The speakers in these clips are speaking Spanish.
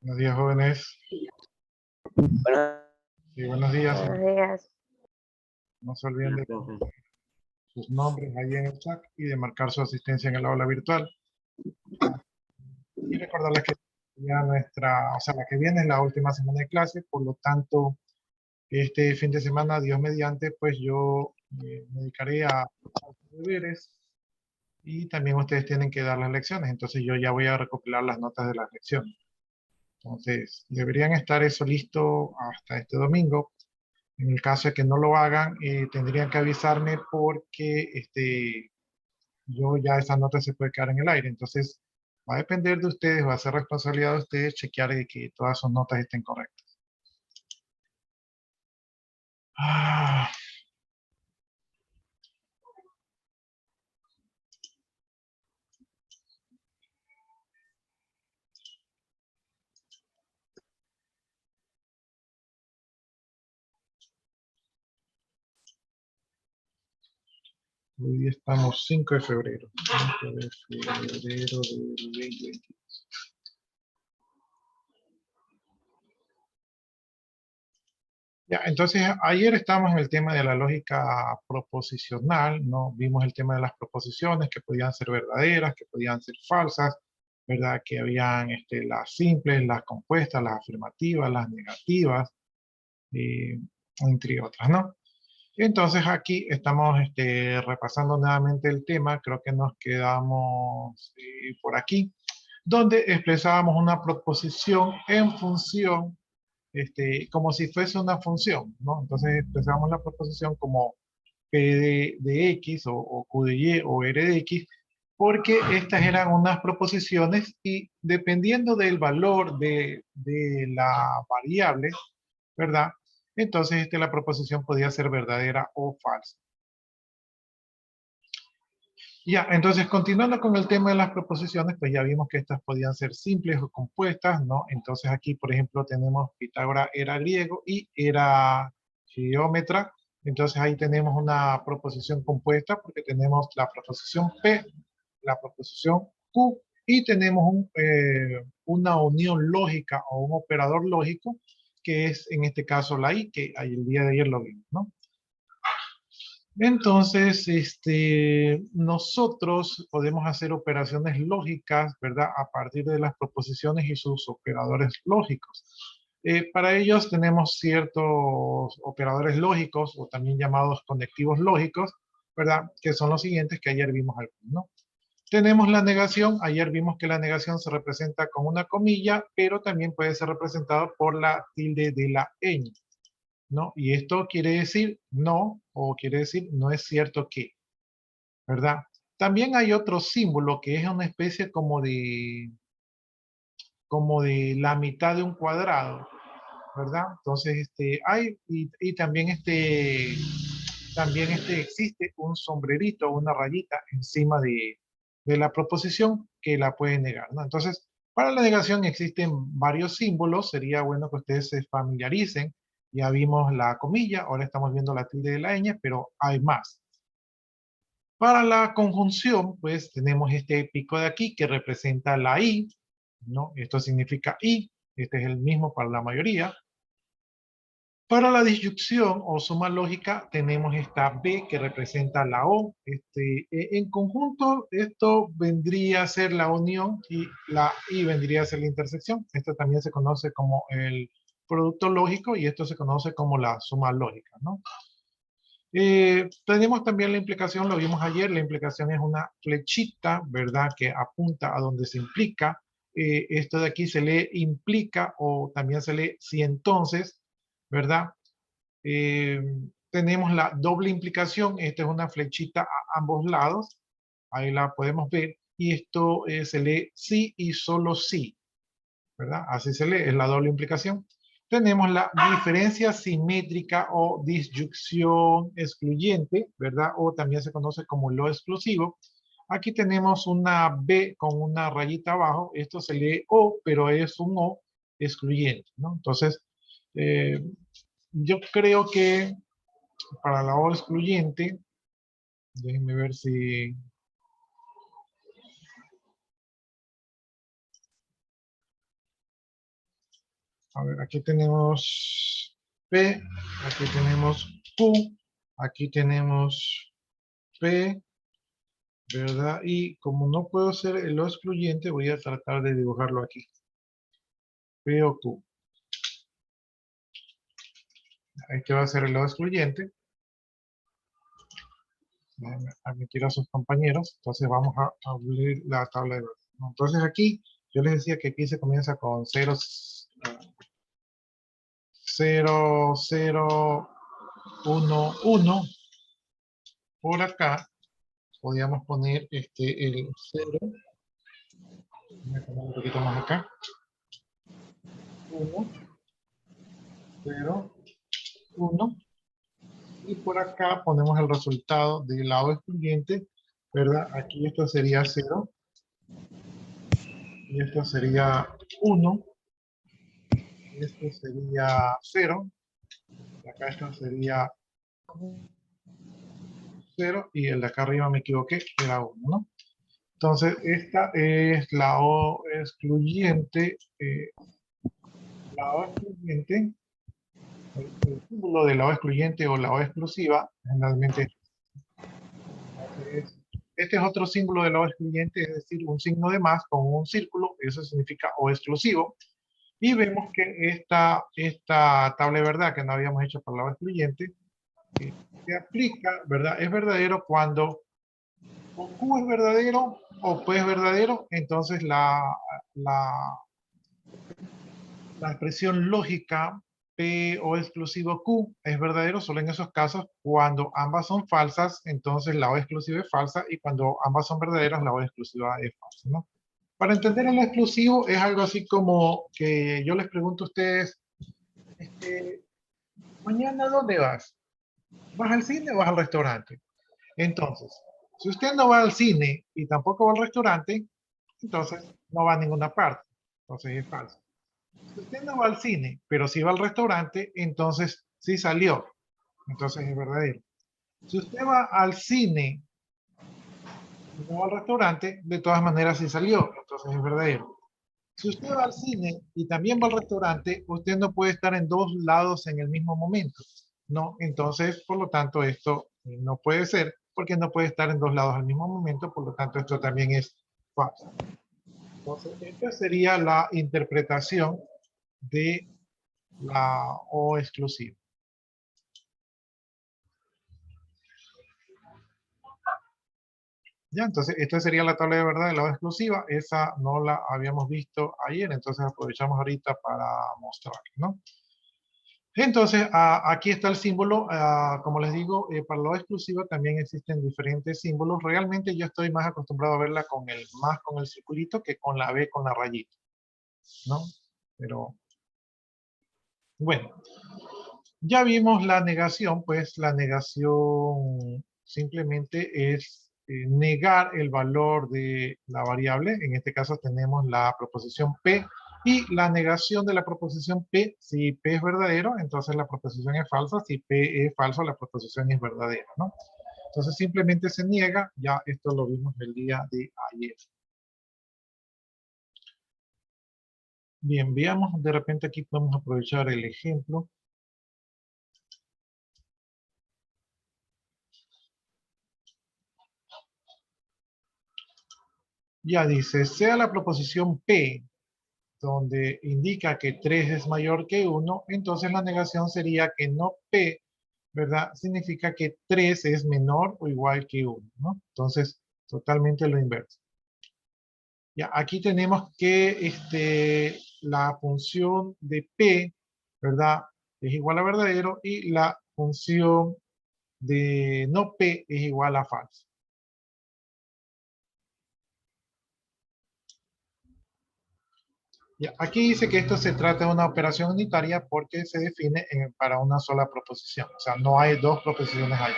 Buenos días, jóvenes. Buenos Sí, buenos días. días. No se olviden de días, profe. sus nombres ahí en el chat y de marcar su asistencia en el aula virtual. Y recordarles que ya la que viene es la última semana de clase, por lo tanto, este fin de semana, Dios mediante, pues yo me dedicaré a hacer deberes y también ustedes tienen que dar las lecciones, entonces yo ya voy a recopilar las notas de las lecciones. Entonces, deberían estar eso listo hasta este domingo. En el caso de que no lo hagan, tendrían que avisarme porque yo ya esa nota se puede quedar en el aire. Entonces, va a depender de ustedes, va a ser responsabilidad de ustedes chequear de que todas sus notas estén correctas. Ah, hoy día estamos 5 de febrero. 5 de febrero del 2020. Ya, entonces ayer estábamos en el tema de la lógica proposicional, ¿no? Vimos el tema de las proposiciones que podían ser verdaderas, que podían ser falsas, ¿verdad? Que habían las simples, las compuestas, las afirmativas, las negativas, eh, entre otras, ¿no? Entonces aquí estamos repasando nuevamente el tema, creo que nos quedamos por aquí, donde expresábamos una proposición en función como si fuese una función, ¿no? Entonces expresamos la proposición como P de X o Q de Y o R de X, porque estas eran unas proposiciones y dependiendo del valor de la variable, ¿verdad? Entonces la proposición podía ser verdadera o falsa. Ya, entonces continuando con el tema de las proposiciones, pues ya vimos que estas podían ser simples o compuestas, ¿no? Entonces aquí, por ejemplo, tenemos Pitágoras era griego y era geómetra. Entonces ahí tenemos una proposición compuesta porque tenemos la proposición P, la proposición Q y tenemos una unión lógica o un operador lógico que es en este caso la I, que el día de ayer lo vimos, ¿no? Entonces, nosotros podemos hacer operaciones lógicas, ¿verdad? A partir de las proposiciones y sus operadores lógicos. Para ellos tenemos ciertos operadores lógicos o también llamados conectivos lógicos, ¿verdad? Que son los siguientes que ayer vimos algunos, ¿no? Tenemos la negación, ayer vimos que la negación se representa con una comilla, pero también puede ser representado por la tilde de la ñ. ¿No? Y esto quiere decir no, o quiere decir no es cierto que, ¿verdad? También hay otro símbolo que es una especie como de la mitad de un cuadrado, ¿verdad? Entonces, y también existe un sombrerito, una rayita encima de la proposición que la puede negar, ¿no? Entonces, para la negación existen varios símbolos, sería bueno que ustedes se familiaricen. Ya vimos la comilla, ahora estamos viendo la tilde de la ñ, pero hay más. Para la conjunción, pues tenemos este pico de aquí que representa la I, ¿no? Esto significa I, este es el mismo para la mayoría. Para la disyunción o suma lógica tenemos esta B que representa la O. En conjunto esto vendría a ser la unión y la I vendría a ser la intersección. Esto también se conoce como el producto lógico y esto se conoce como la suma lógica, ¿no? Tenemos también la implicación, lo vimos ayer, la implicación es una flechita, ¿verdad? Que apunta a donde se implica. Esto de aquí se lee implica o también se lee si entonces, ¿verdad? Eh, tenemos la doble implicación, esta es una flechita a ambos lados, ahí la podemos ver, y esto se lee sí y solo sí, ¿verdad? Así se lee, es la doble implicación. Tenemos la diferencia simétrica o disyunción excluyente, ¿verdad? O también se conoce como lo exclusivo. Aquí tenemos una B con una rayita abajo, esto se lee O, pero es un O excluyente, ¿no? Entonces, yo creo que para la O excluyente, déjenme ver si... A ver, aquí tenemos P, aquí tenemos Q, aquí tenemos P, ¿verdad? Y como no puedo hacer el lo excluyente, voy a tratar de dibujarlo aquí. P o Q. Este va a ser el lado excluyente. Déjenme admitir a sus compañeros. Entonces vamos a abrir la tabla de verdad. Entonces aquí, yo les decía que aquí se comienza con 0, 0, 0, 1, 1. Por acá podríamos poner el 0. Voy a poner un poquito más acá. 1, 0, 1. Y por acá ponemos el resultado del lado excluyente, ¿verdad? Aquí esto sería 0. Y esto sería 1. Y esto sería 0. Y acá esto sería 0. Y el de acá arriba me equivoqué, era 1, ¿no? Entonces, esta es la O excluyente. La O excluyente, el símbolo de la O excluyente o la O exclusiva, generalmente este es otro símbolo de la O excluyente, es decir, un signo de más con un círculo, eso significa O exclusivo. Y vemos que esta tabla de verdad que no habíamos hecho para la O excluyente, se aplica, ¿verdad? Es verdadero cuando o Q es verdadero o P es verdadero, entonces la expresión lógica P o exclusivo Q es verdadero solo en esos casos cuando ambas son falsas, entonces la O exclusiva es falsa, y cuando ambas son verdaderas, la O exclusiva es falsa, ¿no? Para entender el exclusivo es algo así como que yo les pregunto a ustedes, mañana ¿dónde vas? ¿Vas al cine o vas al restaurante? Entonces, si usted no va al cine y tampoco va al restaurante, entonces no va a ninguna parte. Entonces es falso. Si usted no va al cine, pero sí va al restaurante, entonces sí salió. Entonces es verdadero. Si usted va al cine y no va al restaurante, de todas maneras sí salió. Entonces es verdadero. Si usted va al cine y también va al restaurante, usted no puede estar en dos lados en el mismo momento. No, entonces, por lo tanto, esto no puede ser, porque no puede estar en dos lados al mismo momento, por lo tanto, esto también es falso. Entonces, esta sería la interpretación de la O exclusiva. Ya, entonces, esta sería la tabla de verdad de la O exclusiva. Esa no la habíamos visto ayer, entonces aprovechamos ahorita para mostrarla, ¿no? Entonces, aquí está el símbolo. Como les digo, para la O exclusiva también existen diferentes símbolos. Realmente yo estoy más acostumbrado a verla con el más con el circulito que con la B con la rayita, ¿no? Pero, bueno, ya vimos la negación, pues la negación simplemente es negar el valor de la variable. En este caso tenemos la proposición P, y la negación de la proposición P, si P es verdadero, entonces la proposición es falsa; si P es falso, la proposición es verdadera, ¿no? Entonces simplemente se niega. Ya esto lo vimos el día de ayer. Bien, veamos, de repente aquí podemos aprovechar el ejemplo. Ya dice, sea la proposición P donde indica que 3 es mayor que 1, entonces la negación sería que no P, ¿verdad? Significa que 3 es menor o igual que 1, ¿no? Entonces, totalmente lo inverso. Ya, aquí tenemos que la función de P, ¿verdad? Es igual a verdadero, y la función de no P es igual a falso. Ya, aquí dice que esto se trata de una operación unitaria porque se define para una sola proposición. O sea, no hay dos proposiciones ahí.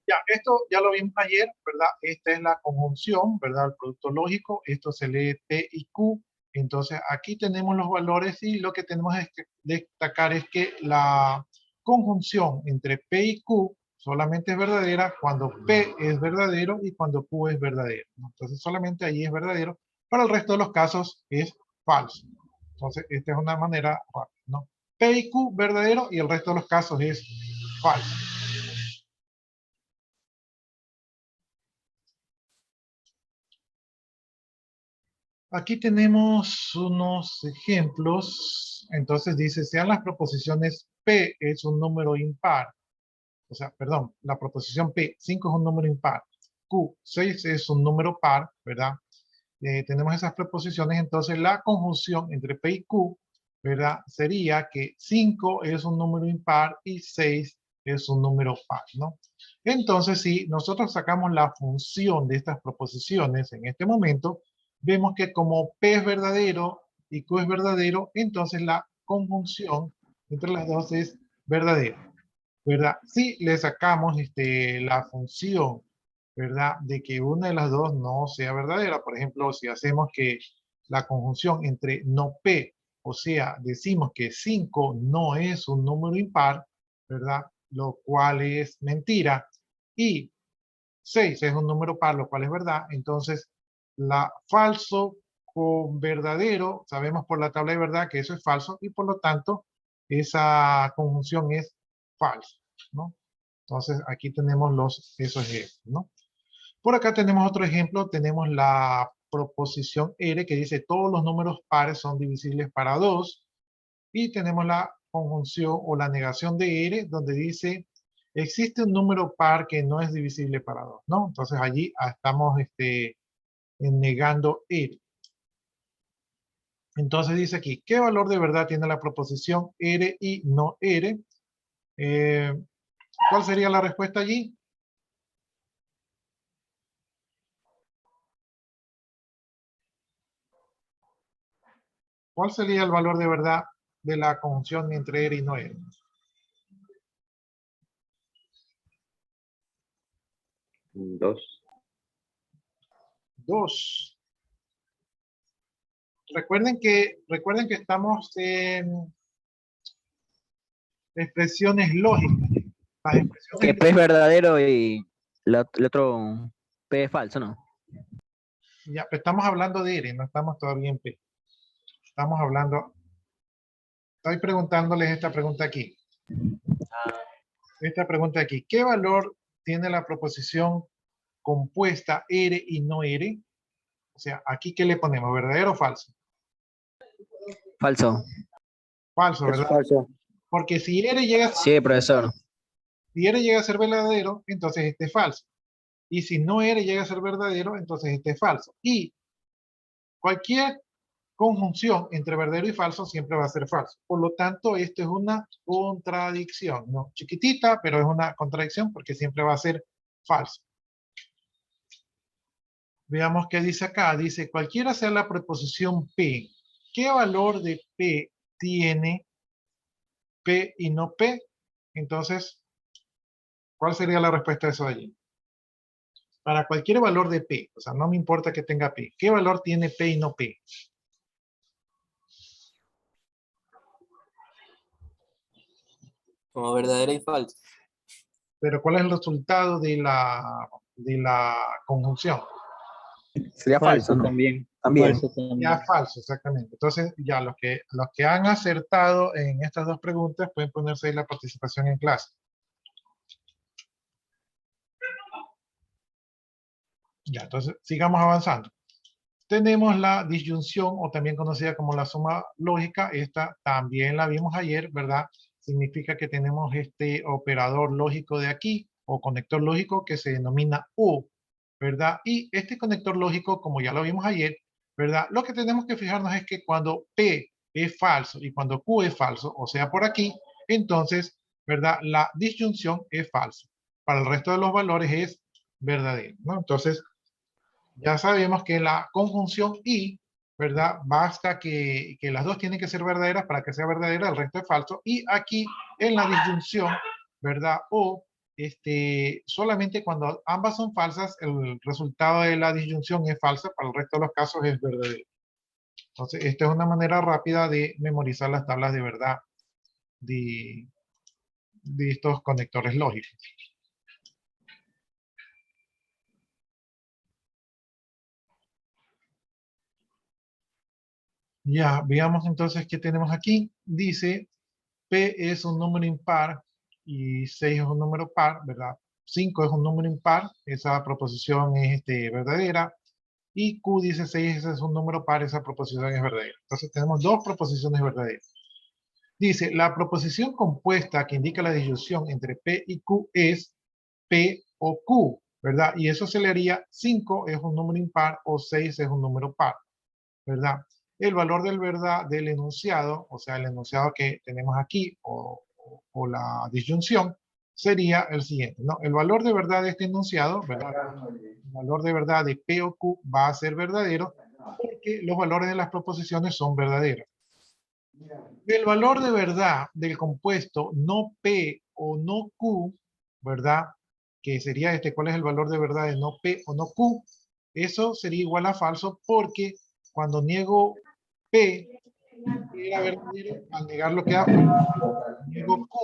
Ya, esto ya lo vimos ayer, ¿verdad? Esta es la conjunción, ¿verdad? El producto lógico. Esto se lee P y Q. Entonces, aquí tenemos los valores, y lo que tenemos que destacar es que la conjunción entre P y Q solamente es verdadera cuando P es verdadero y cuando Q es verdadero, ¿no? Entonces solamente ahí es verdadero, para el resto de los casos es falso. Entonces esta es una manera rápida, ¿no? P y Q verdadero y el resto de los casos es falso. Aquí tenemos unos ejemplos. Entonces dice, sean las proposiciones P es un número impar. O sea, perdón, la proposición P, 5 es un número impar. Q, 6 es un número par, ¿verdad? Tenemos esas proposiciones, entonces la conjunción entre P y Q, ¿verdad? Sería que 5 es un número impar y 6 es un número par, ¿no? Entonces, si nosotros sacamos la función de estas proposiciones en este momento, vemos que como P es verdadero y Q es verdadero, entonces la conjunción entre las dos es verdadera, ¿verdad? Si le sacamos la función, ¿verdad? De que una de las dos no sea verdadera. Por ejemplo, si hacemos que la conjunción entre no P, o sea, decimos que 5 no es un número impar, ¿verdad? Lo cual es mentira. Y 6 es un número par, lo cual es verdad. Entonces, la falso con verdadero, sabemos por la tabla de verdad que eso es falso y por lo tanto, esa conjunción es falsa, ¿no? Entonces, aquí tenemos esos ejemplos, ¿no? Por acá tenemos otro ejemplo, tenemos la proposición R que dice todos los números pares son divisibles para 2 y tenemos la conjunción o la negación de R donde dice existe un número par que no es divisible para 2, ¿no? Entonces allí estamos negando R. Entonces dice aquí, ¿qué valor de verdad tiene la proposición R y no R? ¿Cuál sería la respuesta allí? ¿Cuál sería el valor de verdad de la conjunción entre R y no R? 2. 2. Recuerden que estamos en expresiones lógicas. Las Que expresiones, P es verdadero y el otro P es falso, ¿no? ya, estamos hablando de R, no estamos todavía en P. Estamos hablando, estoy preguntándoles esta pregunta aquí. Esta pregunta aquí, ¿qué valor tiene la proposición compuesta R y no R? O sea, aquí ¿qué le ponemos? ¿Verdadero o falso? Falso. Falso, Es ¿verdad? falso. Porque si R llega Sí, profesor. a ser verdadero, entonces este es falso. Y si no R llega a ser verdadero, entonces este es falso. Y cualquier conjunción entre verdadero y falso siempre va a ser falso. Por lo tanto, esto es una contradicción, ¿no? Chiquitita, pero es una contradicción porque siempre va a ser falso. Veamos qué dice acá. Dice, cualquiera sea la preposición P, ¿qué valor de P tiene P y no P? Entonces, ¿cuál sería la respuesta de eso de allí? Para cualquier valor de P, o sea, no me importa que tenga P, ¿qué valor tiene P y no P? Como verdadera y falsa. Pero ¿cuál es el resultado de la conjunción? Sería falso, ¿no? También. También. Falso también. Ya falso, exactamente. Entonces, ya los que han acertado en estas dos preguntas pueden ponerse ahí la participación en clase. Ya, entonces, sigamos avanzando. Tenemos la disyunción, o también conocida como la suma lógica. Esta también la vimos ayer, ¿verdad? Significa que tenemos este operador lógico de aquí, o conector lógico, que se denomina U, ¿verdad? Y este conector lógico, como ya lo vimos ayer, ¿verdad? Lo que tenemos que fijarnos es que cuando P es falso y cuando Q es falso, o sea, por aquí, entonces, ¿verdad? La disyunción es falsa. Para el resto de los valores es verdadero, ¿no? Entonces, ya sabemos que la conjunción y, ¿verdad? Basta que las dos tienen que ser verdaderas para que sea verdadera, el resto es falso. Y aquí en la disyunción, ¿verdad? O solamente cuando ambas son falsas, el resultado de la disyunción es falsa, para el resto de los casos es verdadero. Entonces, esta es una manera rápida de memorizar las tablas de verdad de estos conectores lógicos. Ya, veamos entonces qué tenemos aquí. Dice, P es un número impar y 6 es un número par, ¿verdad? 5 es un número impar, esa proposición es verdadera. Y Q dice 6 ese es un número par, esa proposición es verdadera. Entonces tenemos dos proposiciones verdaderas. Dice, la proposición compuesta que indica la disyunción entre P y Q es P o Q, ¿verdad? Y eso se leería 5 es un número impar o 6 es un número par, ¿verdad? El valor del verdad del enunciado, o sea, el enunciado que tenemos aquí o la disyunción, sería el siguiente, ¿no? El valor de verdad de este enunciado, ¿verdad? El valor de verdad de P o Q va a ser verdadero porque los valores de las proposiciones son verdaderos. El valor de verdad del compuesto no P o no Q, ¿verdad? Que sería ¿cuál es el valor de verdad de no P o no Q? Eso sería igual a falso porque cuando niego P, era verdadero al negarlo queda falso. Niego Q,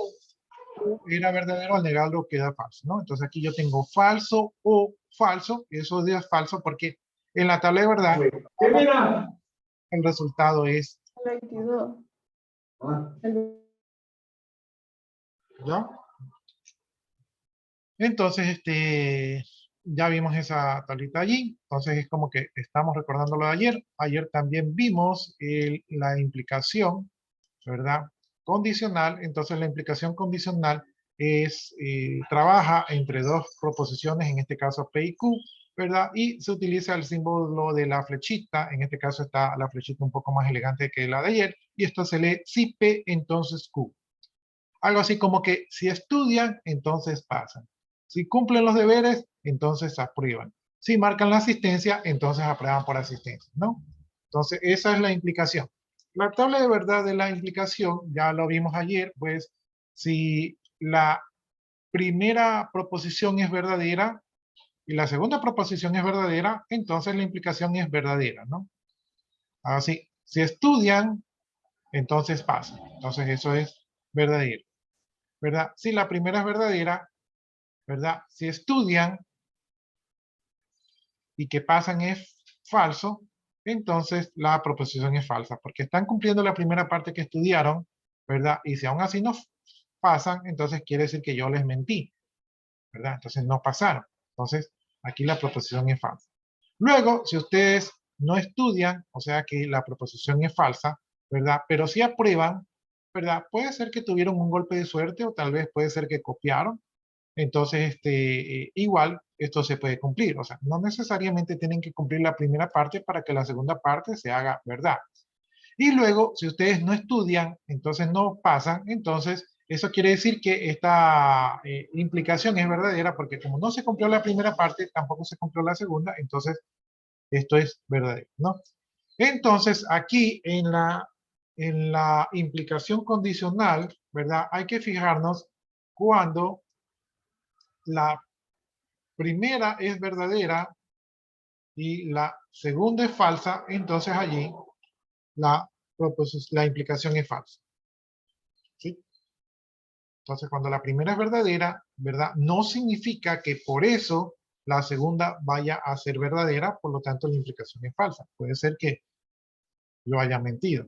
Q era verdadero al negarlo queda falso, ¿no? Entonces aquí yo tengo falso o falso, eso es falso porque en la tabla de verdad el resultado es 22. ¿ya? Entonces, ya vimos esa tablita allí. Entonces es como que estamos recordando lo de ayer. Ayer también vimos la implicación, ¿verdad? Condicional. Entonces la implicación condicional es, trabaja entre dos proposiciones, en este caso P y Q, ¿verdad? Y se utiliza el símbolo de la flechita. En este caso está la flechita un poco más elegante que la de ayer. Y esto se lee si P, entonces Q. Algo así como que si estudian, entonces pasan. Si cumplen los deberes, entonces aprueban. Si marcan la asistencia, entonces aprueban por asistencia, ¿no? Entonces, esa es la implicación. La tabla de verdad de la implicación, ya lo vimos ayer, pues, si la primera proposición es verdadera y la segunda proposición es verdadera, entonces la implicación es verdadera, ¿no? Así, si estudian, entonces pasan. Entonces, eso es verdadero. ¿Verdad? Si la primera es verdadera, ¿verdad? Si estudian y que pasan es falso, entonces la proposición es falsa, porque están cumpliendo la primera parte que estudiaron, ¿verdad? Y si aún así no pasan, entonces quiere decir que yo les mentí, ¿verdad? Entonces no pasaron. Entonces, aquí la proposición es falsa. Luego, si ustedes no estudian, o sea que la proposición es falsa, ¿verdad? Pero si aprueban, ¿verdad? Puede ser que tuvieron un golpe de suerte o tal vez puede ser que copiaron. Entonces, igual, esto se puede cumplir. O sea, no necesariamente tienen que cumplir la primera parte para que la segunda parte se haga verdad. Y luego, si ustedes no estudian, entonces no pasan, entonces eso quiere decir que esta implicación es verdadera porque como no se cumplió la primera parte, tampoco se cumplió la segunda, entonces esto es verdadero, ¿no? Entonces, aquí en la implicación condicional, ¿verdad? Hay que fijarnos cuando la primera es verdadera y la segunda es falsa, entonces allí la implicación es falsa. ¿Sí? Entonces, cuando la primera es verdadera, ¿verdad? No significa que por eso la segunda vaya a ser verdadera, por lo tanto la implicación es falsa. Puede ser que lo haya mentido.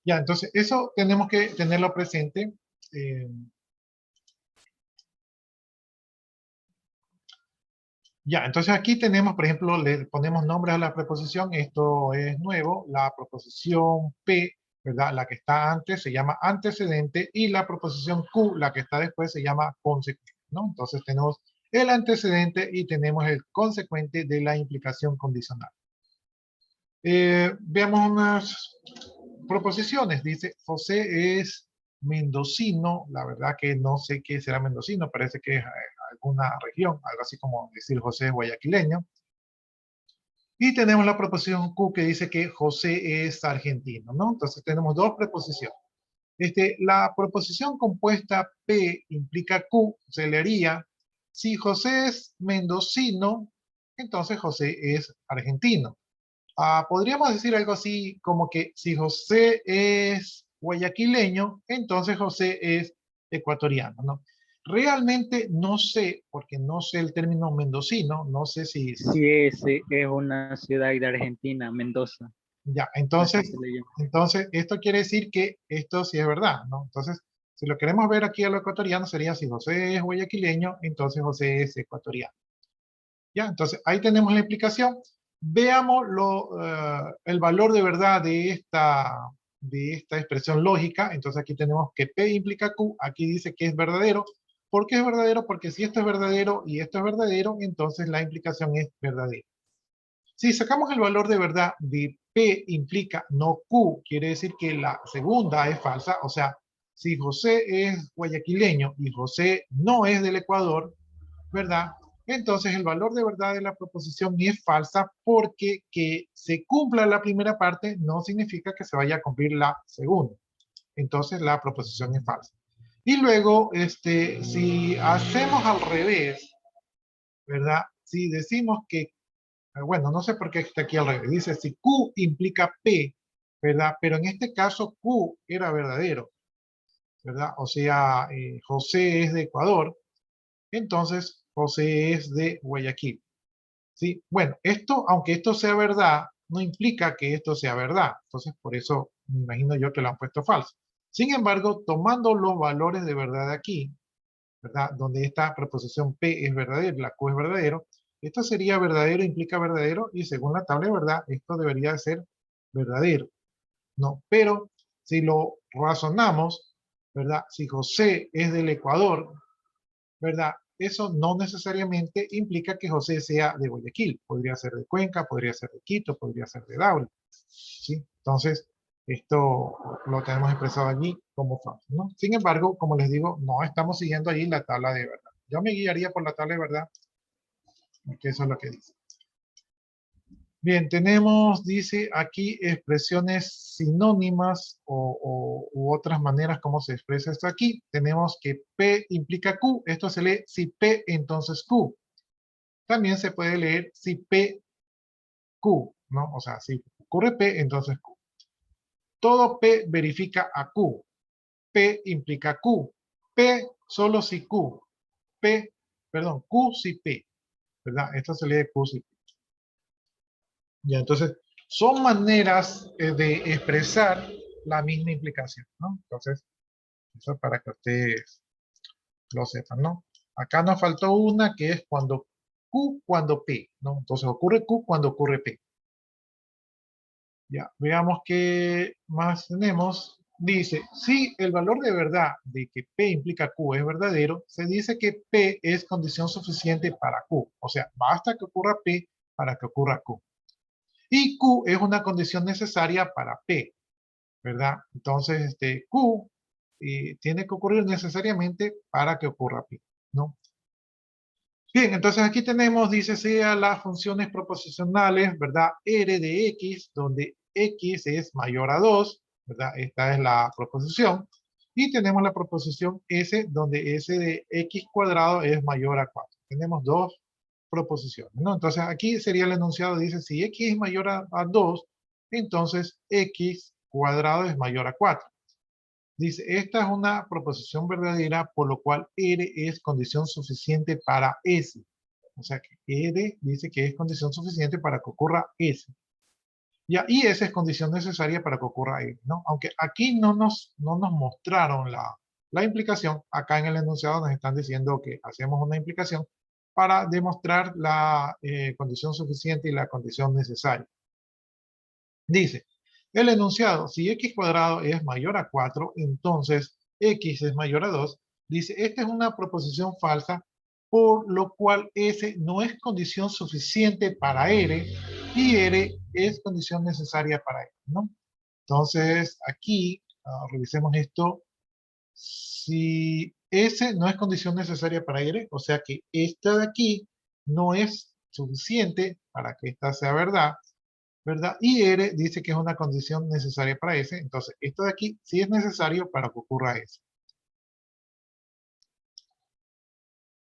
Ya, entonces eso tenemos que tenerlo presente. Ya, entonces aquí tenemos, por ejemplo, le ponemos nombres a la preposición. Esto es nuevo. La proposición P, ¿verdad? La que está antes se llama antecedente y la proposición Q, la que está después, se llama consecuente, ¿no? Entonces tenemos el antecedente y tenemos el consecuente de la implicación condicional. Veamos unas proposiciones. Dice, José es mendocino. La verdad que no sé qué será mendocino. Parece que es alguna región, algo así como decir José es guayaquileño. Y tenemos la proposición Q que dice que José es argentino, ¿no? Entonces tenemos dos preposiciones. La proposición compuesta P implica Q, se leería, si José es mendocino, entonces José es argentino. Podríamos decir algo así como que si José es guayaquileño, entonces José es ecuatoriano, ¿no? Realmente no sé, porque no sé el término mendocino, no sé si Sí, ese es una ciudad de Argentina, Mendoza. ya, Así se le llama. entonces esto quiere decir que esto sí es verdad, ¿no? Entonces, si lo queremos ver aquí a lo ecuatoriano, sería si José es guayaquileño, entonces José es ecuatoriano. Ya, entonces ahí tenemos la explicación. Veamos el valor de verdad de esta expresión lógica. Entonces aquí tenemos que P implica Q, aquí dice que es verdadero. ¿Por qué es verdadero? Porque si esto es verdadero y esto es verdadero, entonces la implicación es verdadera. Si sacamos el valor de verdad de P implica no Q, quiere decir que la segunda es falsa. O sea, si José es guayaquileño y José no es del Ecuador, ¿verdad? Entonces el valor de verdad de la proposición es falsa porque que se cumpla la primera parte no significa que se vaya a cumplir la segunda. Entonces la proposición es falsa. Y luego, si hacemos al revés, ¿verdad? Si decimos que bueno, no sé por qué está aquí al revés. Dice, si Q implica P, ¿verdad? Pero en este caso Q era verdadero, ¿verdad? O sea, José es de Ecuador, entonces José es de Guayaquil, ¿sí? Bueno, esto, aunque esto sea verdad, no implica que esto sea verdad. Entonces, por eso me imagino yo que lo han puesto falso. Sin embargo, tomando los valores de verdad aquí, ¿verdad? Donde esta preposición P es verdadera, la Q es verdadero, esto sería verdadero, implica verdadero, y según la tabla de verdad, esto debería de ser verdadero, ¿no? Pero si lo razonamos, ¿verdad? Si José es del Ecuador, ¿verdad? Eso no necesariamente implica que José sea de Guayaquil. Podría ser de Cuenca, podría ser de Quito, podría ser de Daura, ¿sí? Entonces, esto lo tenemos expresado allí como falso, ¿no? Sin embargo, como les digo, no estamos siguiendo ahí la tabla de verdad. Yo me guiaría por la tabla de verdad, porque eso es lo que dice. Bien, tenemos, dice aquí, expresiones sinónimas u otras maneras como se expresa esto aquí. Tenemos que P implica Q. Esto se lee si P, entonces Q. También se puede leer si P, Q, ¿no? O sea, si ocurre P, entonces Q. Todo P verifica a Q. P implica Q. P solo si Q. P, perdón, Q si P. ¿Verdad? Esto se lee Q si P. Ya, entonces, son maneras de expresar la misma implicación, ¿no? Entonces, eso es para que ustedes lo sepan, ¿no? Acá nos faltó una que es cuando Q, cuando P, ¿no? Entonces, ocurre Q cuando ocurre P. Ya, veamos qué más tenemos. Dice, si el valor de verdad de que P implica Q es verdadero, se dice que P es condición suficiente para Q. O sea, basta que ocurra P para que ocurra Q. Y Q es una condición necesaria para P, ¿verdad? Entonces, Q tiene que ocurrir necesariamente para que ocurra P, ¿no? Bien, entonces aquí tenemos, dice, sea las funciones proposicionales, ¿verdad? R de X, donde X es mayor a 2, ¿verdad? Esta es la proposición. Y tenemos la proposición S, donde S de X cuadrado es mayor a 4. Tenemos dos proposiciones, ¿no? Entonces aquí sería el enunciado, dice, si X es mayor a 2, entonces X cuadrado es mayor a 4. Dice, esta es una proposición verdadera, por lo cual R es condición suficiente para S. O sea que R dice que es condición suficiente para que ocurra S. Ya, y S es condición necesaria para que ocurra R, ¿no? Aunque aquí no nos mostraron la implicación, acá en el enunciado nos están diciendo que hacemos una implicación para demostrar la condición suficiente y la condición necesaria. Dice, el enunciado, si x cuadrado es mayor a 4, entonces x es mayor a 2. Dice, esta es una proposición falsa, por lo cual S no es condición suficiente para R y R es condición necesaria para R, ¿no? Entonces, aquí, revisemos esto. Si S no es condición necesaria para R, o sea que esta de aquí no es suficiente para que esta sea verdad, ¿verdad? Y R dice que es una condición necesaria para S, entonces esto de aquí sí es necesario para que ocurra S.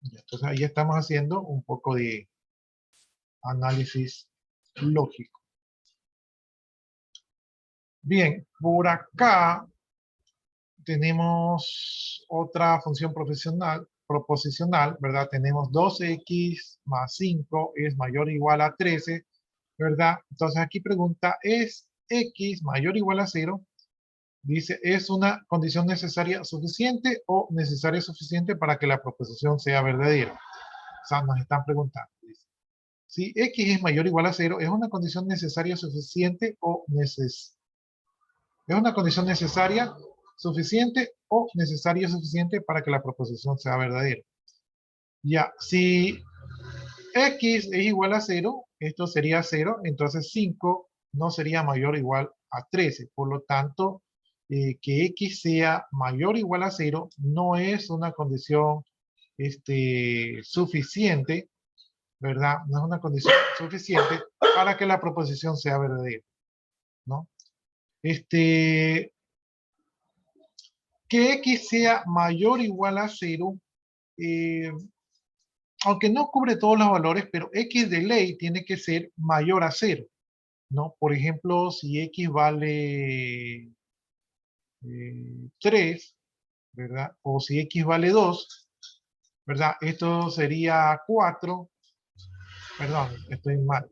Entonces ahí estamos haciendo un poco de análisis lógico. Bien, por acá tenemos otra función proposicional, ¿verdad? Tenemos 12x más 5 es mayor o igual a 13, ¿verdad? Entonces aquí pregunta, ¿es x mayor o igual a 0? Dice, ¿es una condición necesaria suficiente o necesaria suficiente para que la proposición sea verdadera? O sea, nos están preguntando. Dice, si x es mayor o igual a 0, ¿es una condición necesaria suficiente o ¿es una condición necesaria suficiente o necesaria suficiente para que la proposición sea verdadera? Ya, si x es igual a 0, esto sería 0, entonces 5 no sería mayor o igual a 13. Por lo tanto, que x sea mayor o igual a 0 no es una condición suficiente, ¿verdad? No es una condición suficiente para que la proposición sea verdadera, ¿no? Que x sea mayor o igual a 0, aunque no cubre todos los valores, pero x de ley tiene que ser mayor a 0, ¿no? Por ejemplo, si x vale 3, ¿verdad? O si x vale 2, ¿verdad? Esto sería 4, perdón, estoy mal.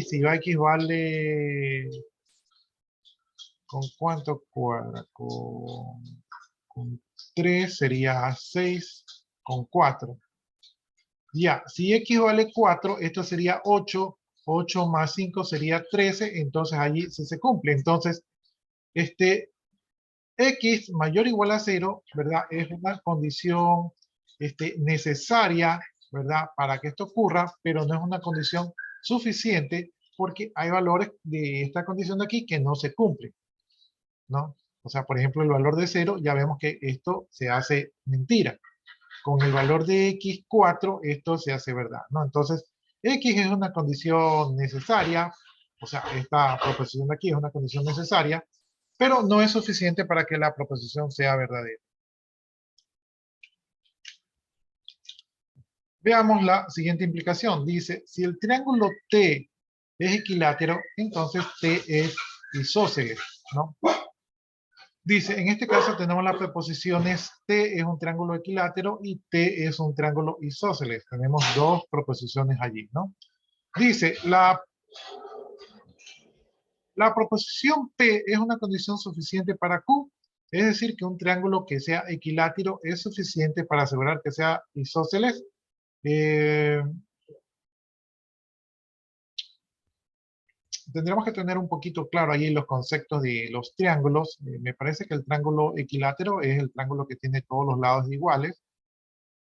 Si x vale, ¿con cuánto cuadra? Con 3 sería 6, con 4. Ya, si x vale 4, esto sería 8, 8 más 5 sería 13, entonces allí sí se cumple. Entonces, x mayor o igual a 0, ¿verdad? Es una condición necesaria, ¿verdad? Para que esto ocurra, pero no es una condición suficiente porque hay valores de esta condición de aquí que no se cumplen, ¿no? O sea, por ejemplo, el valor de 0, ya vemos que esto se hace mentira. Con el valor de x4, esto se hace verdad, ¿no? Entonces, x es una condición necesaria, o sea, esta proposición de aquí es una condición necesaria, pero no es suficiente para que la proposición sea verdadera. Veamos la siguiente implicación. Dice, si el triángulo T es equilátero, entonces T es isósceles, ¿no? Dice, en este caso tenemos las preposiciones T es un triángulo equilátero y T es un triángulo isósceles. Tenemos dos proposiciones allí, ¿no? Dice, la proposición P es una condición suficiente para Q, es decir, que un triángulo que sea equilátero es suficiente para asegurar que sea isósceles. Tendremos que tener un poquito claro ahí los conceptos de los triángulos. Me parece que el triángulo equilátero es el triángulo que tiene todos los lados iguales,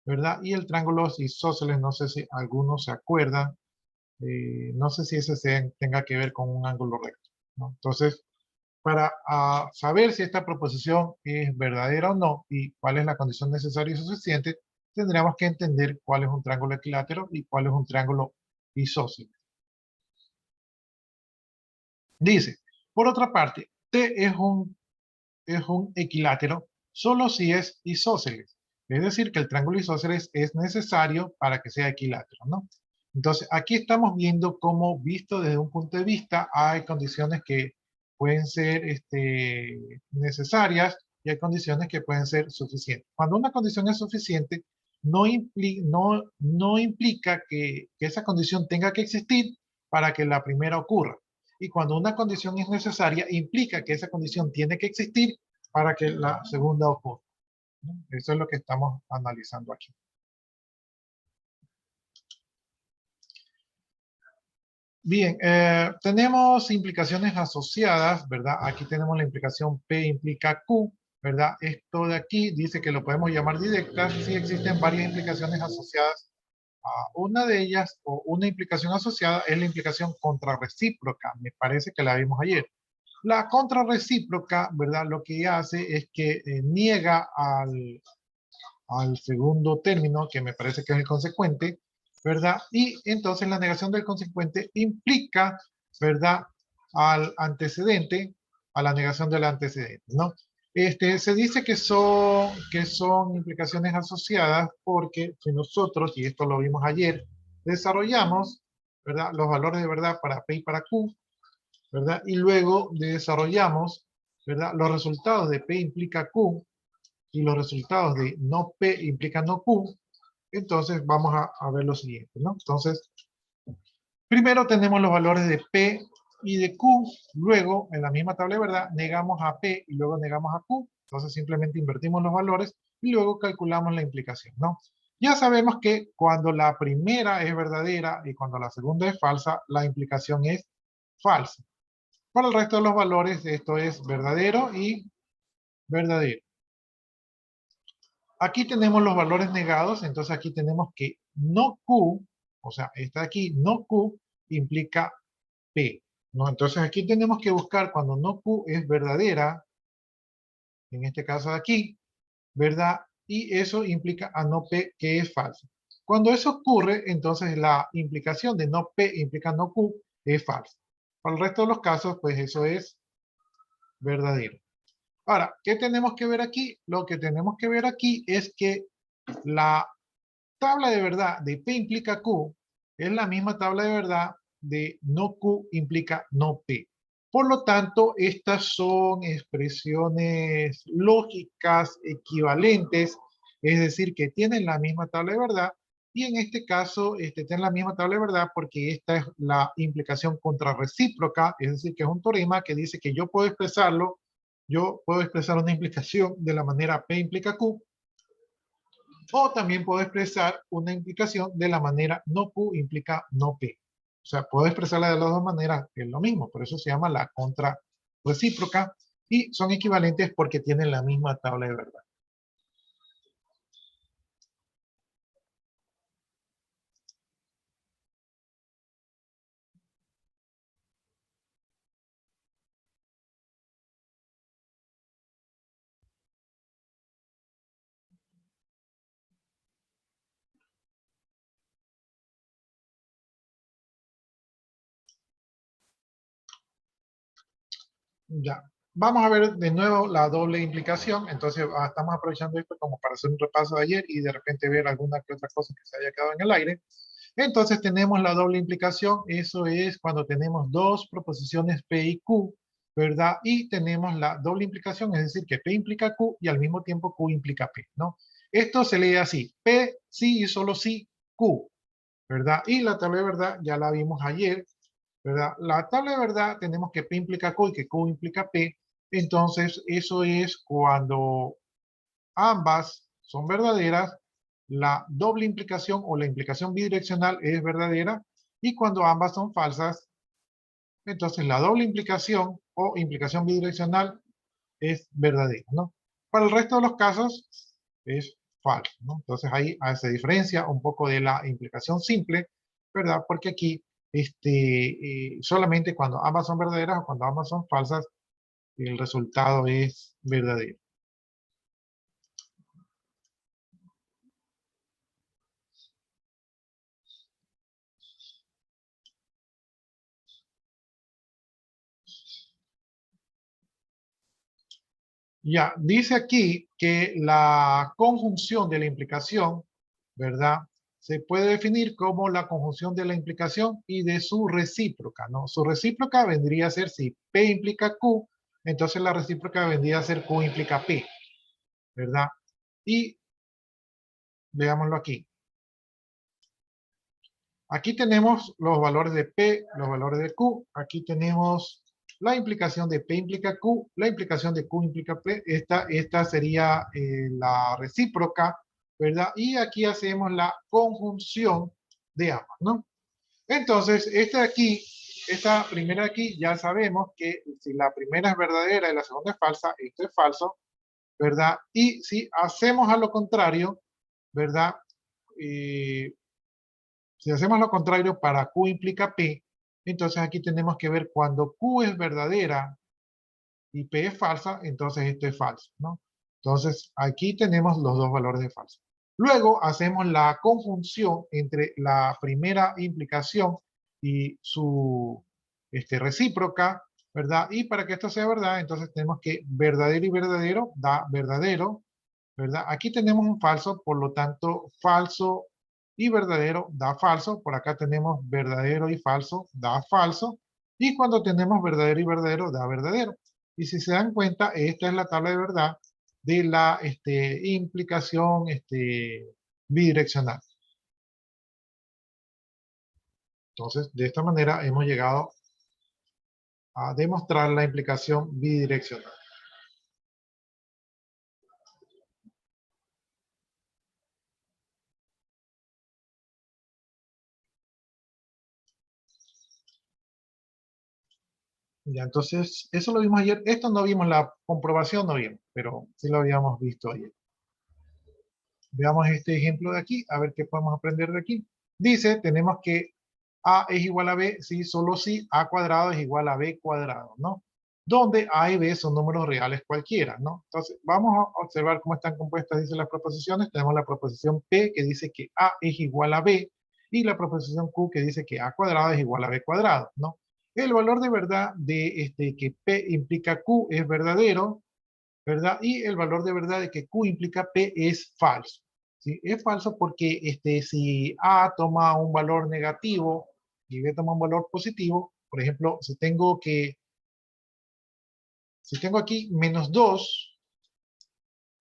¿verdad? Y el triángulo isósceles, no sé si algunos se acuerdan, no sé si ese tenga que ver con un ángulo recto, ¿no? Entonces, para saber si esta proposición es verdadera o no y cuál es la condición necesaria y suficiente, tendríamos que entender cuál es un triángulo equilátero y cuál es un triángulo isósceles. Dice, por otra parte, T es un equilátero solo si es isósceles. Es decir, que el triángulo isósceles es necesario para que sea equilátero, ¿no? Entonces, aquí estamos viendo cómo, visto desde un punto de vista, hay condiciones que pueden ser necesarias y hay condiciones que pueden ser suficientes. Cuando una condición es suficiente, no implica que esa condición tenga que existir para que la primera ocurra. Y cuando una condición es necesaria, implica que esa condición tiene que existir para que la segunda ocurra, ¿no? Eso es lo que estamos analizando aquí. Bien, tenemos implicaciones asociadas, ¿verdad? Aquí tenemos la implicación P implica Q, ¿verdad? Esto de aquí dice que lo podemos llamar directas si existen varias implicaciones asociadas. Una de ellas, o una implicación asociada, es la implicación contrarrecíproca. Me parece que la vimos ayer. La contrarrecíproca, ¿verdad? Lo que hace es que niega al segundo término, que me parece que es el consecuente, ¿verdad? Y entonces la negación del consecuente implica, ¿verdad? Al antecedente, a la negación del antecedente, ¿no? Se dice que son implicaciones asociadas porque si nosotros, y esto lo vimos ayer, desarrollamos, ¿verdad? Los valores de verdad para P y para Q, ¿verdad? Y luego desarrollamos, ¿verdad? Los resultados de P implica Q y los resultados de no P implican no Q, Entonces vamos a ver lo siguiente, ¿no? Entonces, primero tenemos los valores de P y de Q. Luego, en la misma tabla de verdad, negamos a P y luego negamos a Q. Entonces simplemente invertimos los valores y luego calculamos la implicación, ¿no? Ya sabemos que cuando la primera es verdadera y cuando la segunda es falsa, la implicación es falsa. Para el resto de los valores, esto es verdadero y verdadero. Aquí tenemos los valores negados, entonces aquí tenemos que no Q, o sea, esta de aquí, no Q, implica P, ¿no? Entonces aquí tenemos que buscar cuando no Q es verdadera, en este caso de aquí, ¿verdad? Y eso implica a no P que es falso. Cuando eso ocurre, entonces la implicación de no P implica no Q es falsa. Para el resto de los casos, pues eso es verdadero. Ahora, ¿qué tenemos que ver aquí? Lo que tenemos que ver aquí es que la tabla de verdad de P implica Q es la misma tabla de verdad de no Q implica no P. Por lo tanto, estas son expresiones lógicas equivalentes, es decir, que tienen la misma tabla de verdad, y en este caso tienen la misma tabla de verdad porque esta es la implicación contrarrecíproca, es decir, que es un teorema que dice que yo puedo expresarlo, yo puedo expresar una implicación de la manera P implica Q, o también puedo expresar una implicación de la manera no Q implica no P. O sea, puedo expresarla de las dos maneras, es lo mismo, por eso se llama la contrarrecíproca y son equivalentes porque tienen la misma tabla de verdad. Ya, vamos a ver de nuevo la doble implicación. Entonces estamos aprovechando esto como para hacer un repaso de ayer y de repente ver alguna que otra cosa que se haya quedado en el aire. Entonces tenemos la doble implicación, eso es cuando tenemos dos proposiciones P y Q, ¿verdad? Y tenemos la doble implicación, es decir, que P implica Q y al mismo tiempo Q implica P, ¿no? Esto se lee así, P sí y solo sí Q, ¿verdad? Y la tabla de verdad ya la vimos ayer, ¿verdad? La tabla de verdad tenemos que P implica Q y que Q implica P, entonces eso es cuando ambas son verdaderas, la doble implicación o la implicación bidireccional es verdadera, y cuando ambas son falsas, entonces la doble implicación o implicación bidireccional es verdadera, ¿no? Para el resto de los casos es falso, ¿no? Entonces ahí se diferencia un poco de la implicación simple, ¿verdad? Porque aquí solamente cuando ambas son verdaderas o cuando ambas son falsas, el resultado es verdadero. Ya, dice aquí que la conjunción de la implicación, ¿verdad? Se puede definir como la conjunción de la implicación y de su recíproca, ¿no? Su recíproca vendría a ser si P implica Q, entonces la recíproca vendría a ser Q implica P, ¿verdad? Y veámoslo aquí. Aquí tenemos los valores de P, los valores de Q. Aquí tenemos la implicación de P implica Q, la implicación de Q implica P. Esta sería la recíproca, ¿verdad? Y aquí hacemos la conjunción de ambas, ¿no? Entonces, esta primera de aquí, ya sabemos que si la primera es verdadera y la segunda es falsa, esto es falso, ¿verdad? Y si hacemos a lo contrario, ¿verdad? Si hacemos lo contrario para Q implica P, entonces aquí tenemos que ver cuando Q es verdadera y P es falsa, entonces esto es falso, ¿no? Entonces aquí tenemos los dos valores de falso. Luego hacemos la conjunción entre la primera implicación y su recíproca, ¿verdad? Y para que esto sea verdad, entonces tenemos que verdadero y verdadero da verdadero, ¿verdad? Aquí tenemos un falso, por lo tanto, falso y verdadero da falso. Por acá tenemos verdadero y falso da falso. Y cuando tenemos verdadero y verdadero da verdadero. Y si se dan cuenta, esta es la tabla de verdad de la implicación bidireccional. Entonces, de esta manera hemos llegado a demostrar la implicación bidireccional. Ya, entonces, eso lo vimos ayer. Esto no vimos, la comprobación no vimos, pero sí lo habíamos visto ayer. Veamos este ejemplo de aquí, a ver qué podemos aprender de aquí. Dice, tenemos que A es igual a B, sí, solo si A cuadrado es igual a B cuadrado, ¿no? Donde A y B son números reales cualquiera, ¿no? Entonces, vamos a observar cómo están compuestas, dicen las proposiciones. Tenemos la proposición P que dice que A es igual a B y la proposición Q que dice que A cuadrado es igual a B cuadrado, ¿no? El valor de verdad de que P implica Q es verdadero, ¿verdad? Y el valor de verdad de que Q implica P es falso. ¿Sí? Es falso porque si A toma un valor negativo y B toma un valor positivo, por ejemplo, si tengo aquí menos 2,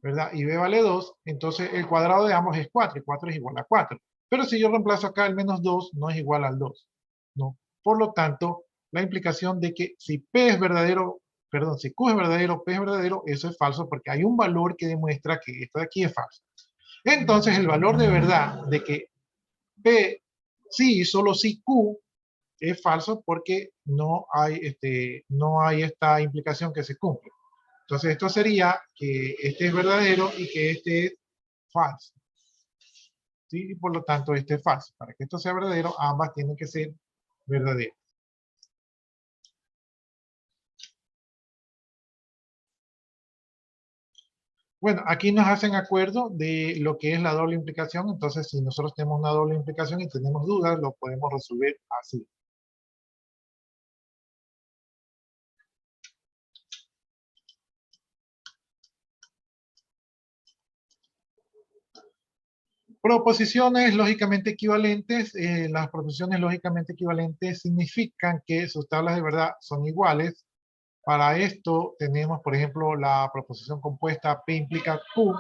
¿verdad? Y B vale 2, entonces el cuadrado de ambos es 4, y 4 es igual a 4. Pero si yo reemplazo acá el menos 2, no es igual al 2, ¿no? Por lo tanto, la implicación de que si P es verdadero, perdón, si Q es verdadero, P es verdadero, eso es falso porque hay un valor que demuestra que esto de aquí es falso. Entonces, el valor de verdad de que P sí y solo si Q es falso porque no hay esta implicación que se cumple. Entonces, esto sería que este es verdadero y que este es falso. ¿Sí? Y por lo tanto, este es falso. Para que esto sea verdadero, ambas tienen que ser verdaderas. Bueno, aquí nos hacen acuerdo de lo que es la doble implicación. Entonces, si nosotros tenemos una doble implicación y tenemos dudas, lo podemos resolver así. Proposiciones lógicamente equivalentes. Las proposiciones lógicamente equivalentes significan que sus tablas de verdad son iguales. Para esto tenemos, por ejemplo, la proposición compuesta P implica Q.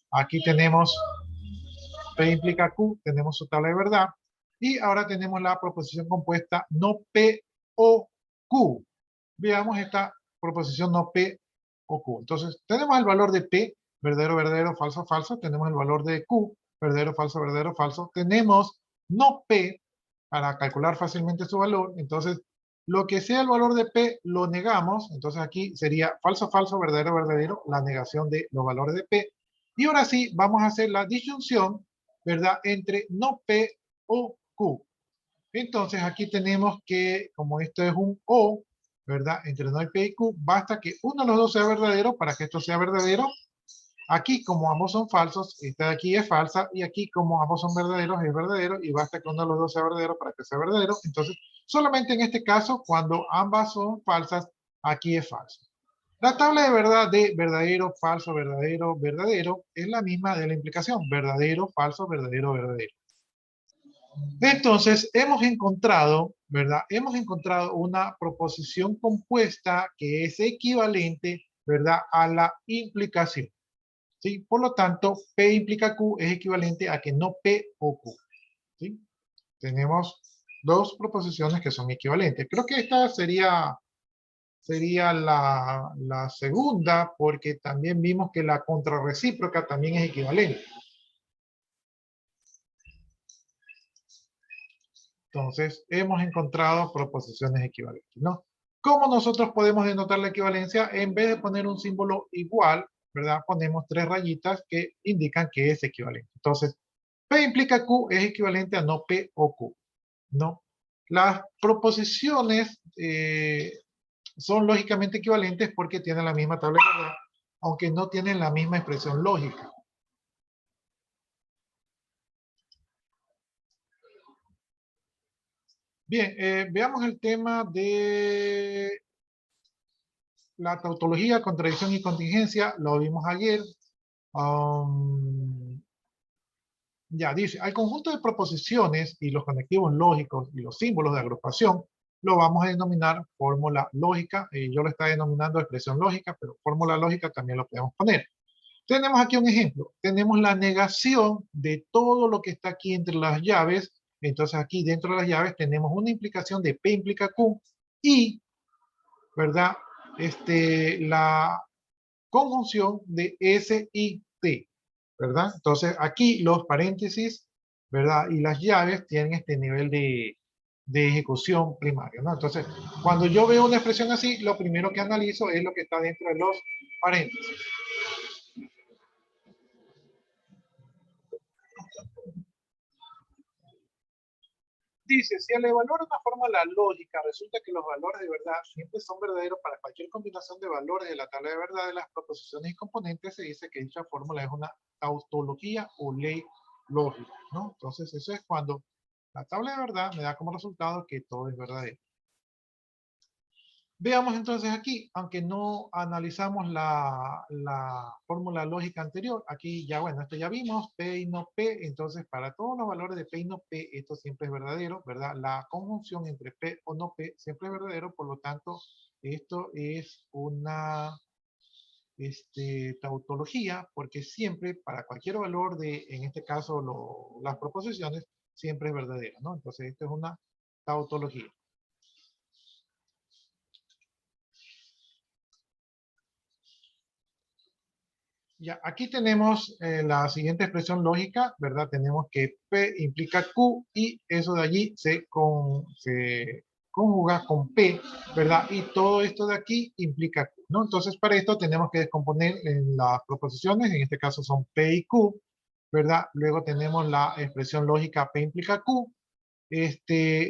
Aquí tenemos P implica Q, tenemos su tabla de verdad. Y ahora tenemos la proposición compuesta no P o Q. Veamos esta proposición no P o Q. Entonces, tenemos el valor de P, verdadero, verdadero, falso, falso. Tenemos el valor de Q, verdadero, falso, verdadero, falso. Tenemos no P para calcular fácilmente su valor. Entonces, lo que sea el valor de P lo negamos. Entonces, aquí sería falso, falso, verdadero, verdadero, la negación de los valores de P. Y ahora sí, vamos a hacer la disyunción, ¿verdad? Entre no P o Q. Entonces, aquí tenemos que, como esto es un O, ¿verdad? Entre no P y Q, basta que uno de los dos sea verdadero para que esto sea verdadero. Aquí, como ambos son falsos, esta de aquí es falsa, y aquí, como ambos son verdaderos, es verdadero, y basta que uno de los dos sea verdadero para que sea verdadero. Entonces, solamente en este caso, cuando ambas son falsas, aquí es falso. La tabla de verdad de verdadero, falso, verdadero, verdadero, es la misma de la implicación, verdadero, falso, verdadero, verdadero. Entonces, hemos encontrado, ¿verdad? Hemos encontrado una proposición compuesta que es equivalente, ¿verdad? A la implicación. ¿Sí? Por lo tanto, P implica Q es equivalente a que no P o Q. ¿Sí? Tenemos dos proposiciones que son equivalentes. Creo que esta sería la segunda, porque también vimos que la contrarrecíproca también es equivalente. Entonces, hemos encontrado proposiciones equivalentes, ¿no? ¿Cómo nosotros podemos denotar la equivalencia? En vez de poner un símbolo igual, ¿verdad? Ponemos tres rayitas que indican que es equivalente. Entonces, P implica Q es equivalente a no P o Q, ¿no? Las proposiciones son lógicamente equivalentes porque tienen la misma tabla de verdad, aunque no tienen la misma expresión lógica. Bien, veamos el tema de la tautología, contradicción y contingencia. Lo vimos ayer. Ya dice, al conjunto de proposiciones y los conectivos lógicos y los símbolos de agrupación lo vamos a denominar fórmula lógica. Yo lo estaba denominando expresión lógica, pero fórmula lógica también lo podemos poner. Tenemos aquí un ejemplo. Tenemos la negación de todo lo que está aquí entre las llaves Entonces aquí dentro de las llaves tenemos una implicación de P implica Q y, ¿verdad? La conjunción de S y T, ¿verdad? Entonces aquí los paréntesis, ¿verdad? Y las llaves tienen este nivel de ejecución primario, ¿no? Entonces, cuando yo veo una expresión así, lo primero que analizo es lo que está dentro de los paréntesis. Dice, si al evaluar una fórmula lógica resulta que los valores de verdad siempre son verdaderos para cualquier combinación de valores de la tabla de verdad de las proposiciones y componentes, se dice que dicha fórmula es una tautología o ley lógica, ¿no? Entonces eso es cuando la tabla de verdad me da como resultado que todo es verdadero. Veamos entonces aquí, aunque no analizamos la fórmula lógica anterior, aquí ya, bueno, esto ya vimos, P y no P, entonces para todos los valores de P y no P, esto siempre es verdadero, ¿verdad? La conjunción entre P o no P siempre es verdadero, por lo tanto, esto es una tautología, porque siempre, para cualquier valor de, en este caso, las proposiciones, siempre es verdadero, ¿no? Entonces, esto es una tautología. Ya, aquí tenemos la siguiente expresión lógica, ¿verdad? Tenemos que P implica Q y eso de allí se conjuga con P, ¿verdad? Y todo esto de aquí implica Q, ¿no? Entonces, para esto tenemos que descomponer en las proposiciones, en este caso son P y Q, ¿verdad? Luego tenemos la expresión lógica P implica Q.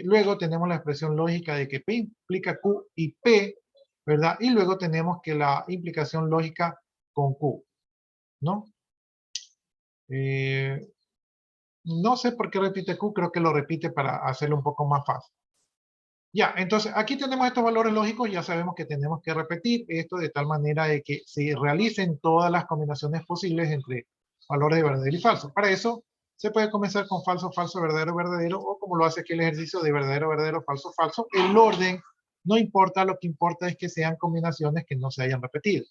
Luego tenemos la expresión lógica de que P implica Q y P, ¿verdad? Y luego tenemos que la implicación lógica con Q, ¿no? No sé por qué repite Q, creo que lo repite para hacerlo un poco más fácil. Ya, entonces aquí tenemos estos valores lógicos, ya sabemos que tenemos que repetir esto de tal manera de que se realicen todas las combinaciones posibles entre valores de verdadero y falso. Para eso se puede comenzar con falso, falso, verdadero, verdadero, o como lo hace aquí el ejercicio de verdadero, verdadero, falso, falso. El orden no importa, lo que importa es que sean combinaciones que no se hayan repetido.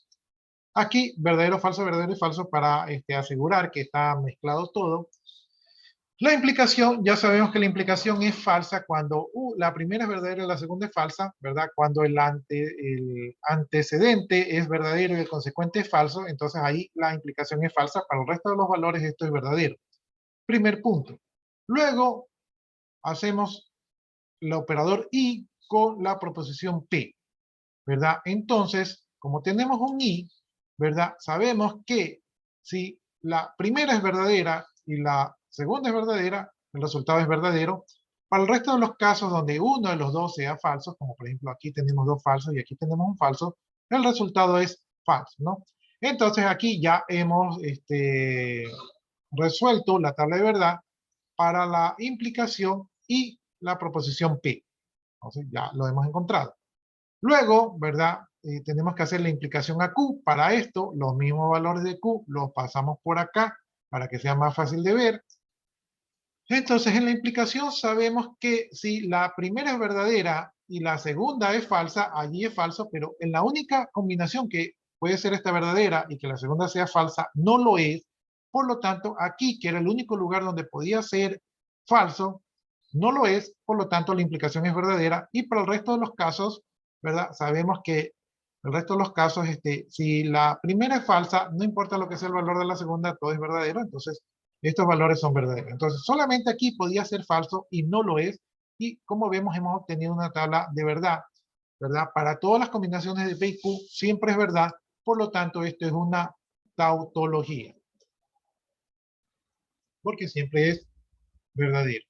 Aquí, verdadero, falso y falso para asegurar que está mezclado todo. La implicación, ya sabemos que la implicación es falsa cuando la primera es verdadera y la segunda es falsa, ¿verdad? Cuando el antecedente es verdadero y el consecuente es falso, entonces ahí la implicación es falsa. Para el resto de los valores esto es verdadero. Primer punto. Luego hacemos el operador y con la proposición P, ¿verdad? Entonces, como tenemos un y, ¿verdad? Sabemos que si la primera es verdadera y la segunda es verdadera, el resultado es verdadero. Para el resto de los casos donde uno de los dos sea falso, como por ejemplo aquí tenemos dos falsos y aquí tenemos un falso, el resultado es falso, ¿no? Entonces aquí ya hemos resuelto la tabla de verdad para la implicación y la proposición P. Entonces ya lo hemos encontrado. Luego, ¿verdad? Tenemos que hacer la implicación a Q. Para esto, los mismos valores de Q los pasamos por acá para que sea más fácil de ver. Entonces, en la implicación sabemos que si la primera es verdadera y la segunda es falsa, allí es falso, pero en la única combinación que puede ser esta verdadera y que la segunda sea falsa, no lo es. Por lo tanto, aquí, que era el único lugar donde podía ser falso, no lo es, por lo tanto la implicación es verdadera. Y para el resto de los casos, ¿verdad? Sabemos que el resto de los casos, si la primera es falsa, no importa lo que sea el valor de la segunda, todo es verdadero, entonces estos valores son verdaderos. Entonces, solamente aquí podía ser falso y no lo es. Y como vemos, hemos obtenido una tabla de verdad, ¿verdad? Para todas las combinaciones de P y Q siempre es verdad, por lo tanto, esto es una tautología, porque siempre es verdadero.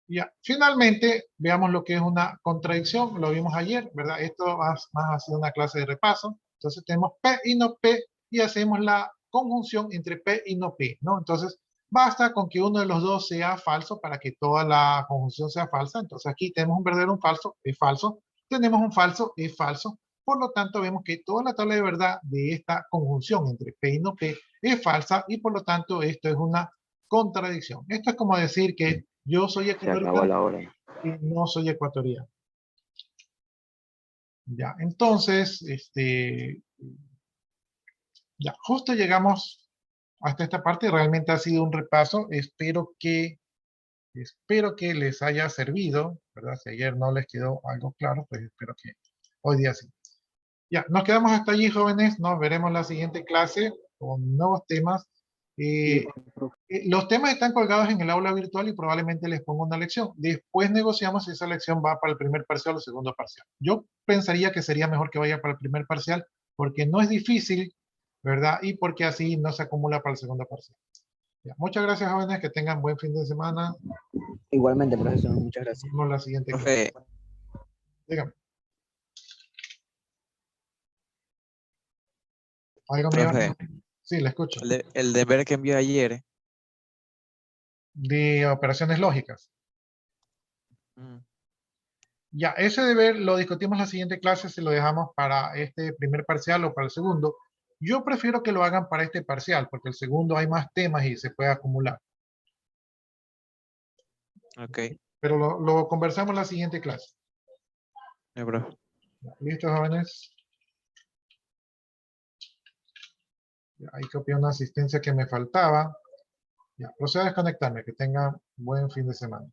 Ya, finalmente, veamos lo que es una contradicción, lo vimos ayer, ¿verdad? Esto más ha sido una clase de repaso. Entonces tenemos P y no P y hacemos la conjunción entre P y no P, ¿no? Entonces basta con que uno de los dos sea falso para que toda la conjunción sea falsa. Entonces aquí tenemos un verdadero, un falso, es falso. Tenemos un falso, es falso. Por lo tanto, vemos que toda la tabla de verdad de esta conjunción entre P y no P es falsa y por lo tanto esto es una contradicción. Esto es como decir que yo soy Se acabó la ecuatoriano hora. y no soy ecuatoriano. Ya, entonces, ya, justo llegamos hasta esta parte realmente ha sido un repaso. Espero que les haya servido, ¿verdad? Si ayer no les quedó algo claro, pues espero que hoy día sí. Ya, nos quedamos hasta allí, jóvenes. Nos veremos en la siguiente clase con nuevos temas. Los temas están colgados en el aula virtual y probablemente les ponga una lección. Después negociamos si esa lección va para el primer parcial o segundo parcial. Yo pensaría que sería mejor que vaya para el primer parcial porque no es difícil, ¿verdad? Y porque así no se acumula para el segundo parcial. Ya, muchas gracias, jóvenes. Que tengan buen fin de semana. Igualmente, profesor, muchas Nos gracias. vemos en la siguiente clase. Profe, Dígame. ¿Algo me iba a profe, decir? Sí, le escucho. el deber que envió ayer. De operaciones lógicas. mm, Ya, ese deber lo discutimos en la siguiente clase, si lo dejamos para este primer parcial o para el segundo. Yo prefiero que lo hagan para este parcial, porque el segundo hay más temas y se puede acumular. Ok, Pero lo conversamos en la siguiente clase. profe. ¿Listo, jóvenes? Ya, ahí copié una asistencia que me faltaba. Ya, procedo a desconectarme. Que tengan buen fin de semana.